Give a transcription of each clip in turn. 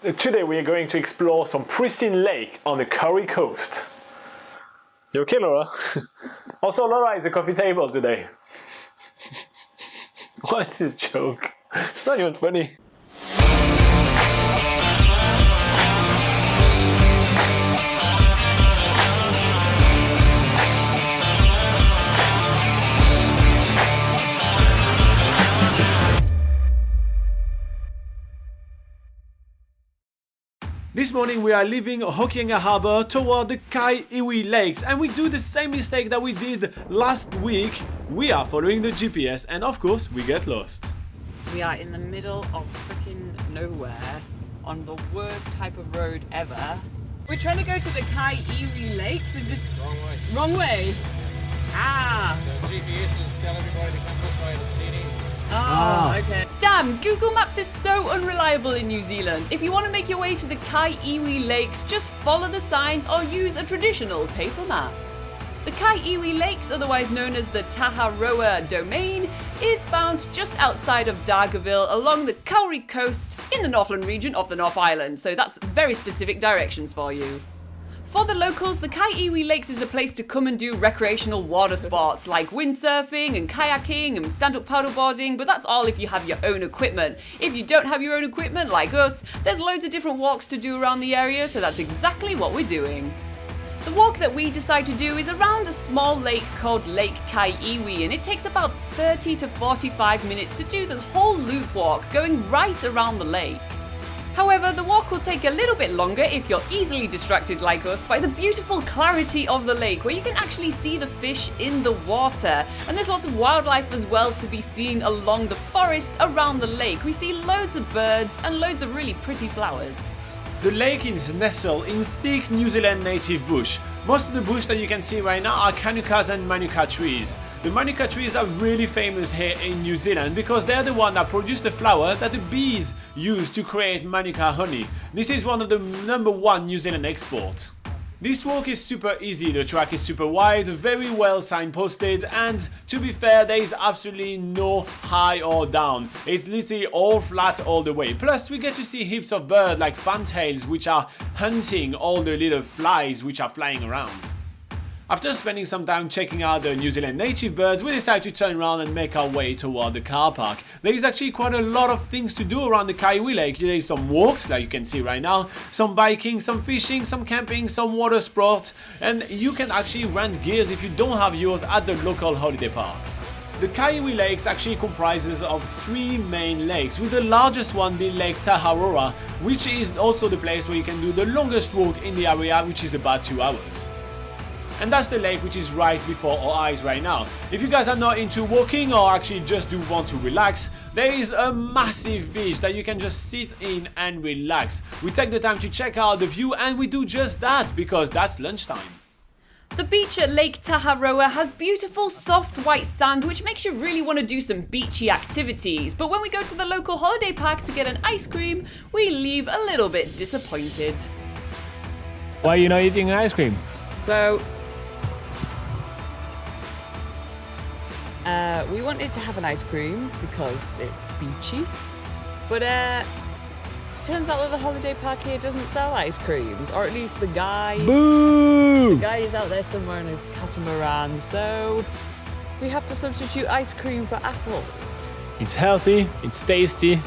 Today we are going to explore some pristine lake on the Kauri Coast. You okay, Laura? Also, Laura is a coffee table today. What is this joke? It's not even funny. This morning we are leaving Hokianga Harbour toward the Kai Iwi Lakes, and we do the same mistake that we did last week. We are following the GPS and of course we get lost. We are in the middle of freaking nowhere on the worst type of road ever. We're trying to go to the Kai Iwi Lakes. Is this wrong way? Wrong way? Ah. The GPS is telling everybody to come this way, it's leading. Oh, okay. Damn, Google Maps is so unreliable in New Zealand. If you want to make your way to the Kai Iwi Lakes, just follow the signs or use a traditional paper map. The Kai Iwi Lakes, otherwise known as the Taharoa Domain, is found just outside of Dargaville along the Kauri Coast in the Northland region of the North Island, so that's very specific directions for you. For the locals, the Kai Iwi Lakes is a place to come and do recreational water sports like windsurfing and kayaking and stand-up paddleboarding, but that's all if you have your own equipment. If you don't have your own equipment, like us, there's loads of different walks to do around the area, so that's exactly what we're doing. The walk that we decide to do is around a small lake called Lake Kai Iwi, and it takes about 30 to 45 minutes to do the whole loop walk, going right around the lake. However, the walk will take a little bit longer if you're easily distracted like us by the beautiful clarity of the lake, where you can actually see the fish in the water. And there's lots of wildlife as well to be seen along the forest around the lake. We see loads of birds and loads of really pretty flowers. The lake is nestled in thick New Zealand native bush. Most of the bush that you can see right now are kanukas and manuka trees. The manuka trees are really famous here in New Zealand because they're the one that produce the flower that the bees use to create manuka honey. This is one of the #1 New Zealand exports. This walk is super easy, the track is super wide, very well signposted, and to be fair, there is absolutely no high or down. It's literally all flat all the way. Plus, we get to see heaps of birds like fantails, which are hunting all the little flies which are flying around. After spending some time checking out the New Zealand native birds, we decide to turn around and make our way toward the car park. There is actually quite a lot of things to do around the Kai Iwi Lake. There is some walks, like you can see right now, some biking, some fishing, some camping, some water sport, and you can actually rent gears if you don't have yours at the local holiday park. The Kai Iwi Lakes actually comprises of 3 main lakes, with the largest one being Lake Taharoa, which is also the place where you can do the longest walk in the area, which is about 2 hours. And that's the lake which is right before our eyes right now. If you guys are not into walking or actually just do want to relax, there is a massive beach that you can just sit in and relax. We take the time to check out the view and we do just that because that's lunchtime. The beach at Lake Taharoa has beautiful soft white sand, which makes you really want to do some beachy activities. But when we go to the local holiday park to get an ice cream, we leave a little bit disappointed. Why are you not eating ice cream? So, we wanted to have an ice cream because it's beachy, but turns out that the holiday park here doesn't sell ice creams, or at least the guy. Boo! The guy is out there somewhere in his catamaran, so we have to substitute ice cream for apples. It's healthy, it's tasty,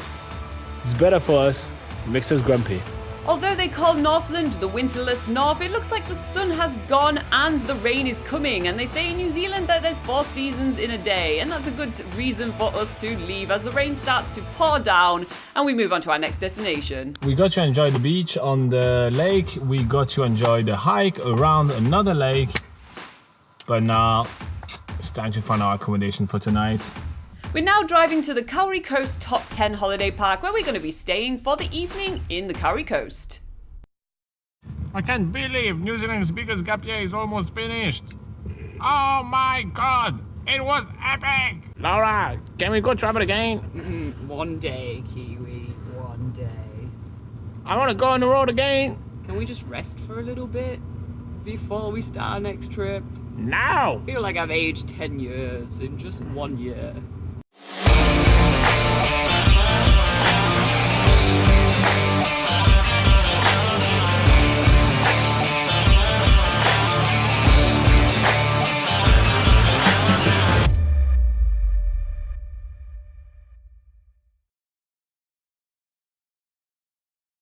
it's better for us, it makes us grumpy. Although they call Northland the winterless north, it looks like the sun has gone and the rain is coming, and they say in New Zealand that there's 4 seasons in a day, and that's a good reason for us to leave as the rain starts to pour down and we move on to our next destination. We got to enjoy the beach on the lake, we got to enjoy the hike around another lake, but now it's time to find our accommodation for tonight. We're now driving to the Kauri Coast Top 10 holiday park, where we're going to be staying for the evening in the Kauri Coast. I can't believe New Zealand's biggest gap year is almost finished. Oh my god, it was epic! Laura, can we go travel again? One day, Kiwi, one day. I want to go on the road again. Can we just rest for a little bit before we start our next trip? No! I feel like I've aged 10 years in just 1 year.